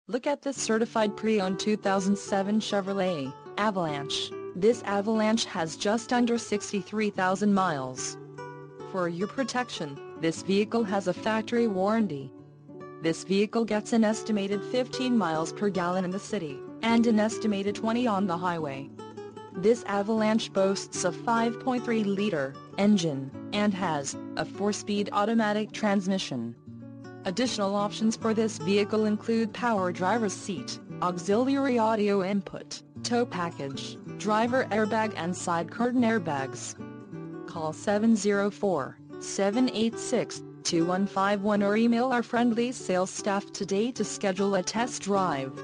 Look at this certified pre-owned 2007 Chevrolet Avalanche. This Avalanche has just under 63,000 miles. For your protection, this vehicle has a factory warranty. This vehicle gets an estimated 15 miles per gallon in the city, and an estimated 20 on the highway. This Avalanche boasts a 5.3-liter engine, and has a 4-speed automatic transmission. Additional options for this vehicle include power driver's seat, auxiliary audio input, tow package, driver airbag and side curtain airbags. Call 704-786-2151 or email our friendly sales staff today to schedule a test drive.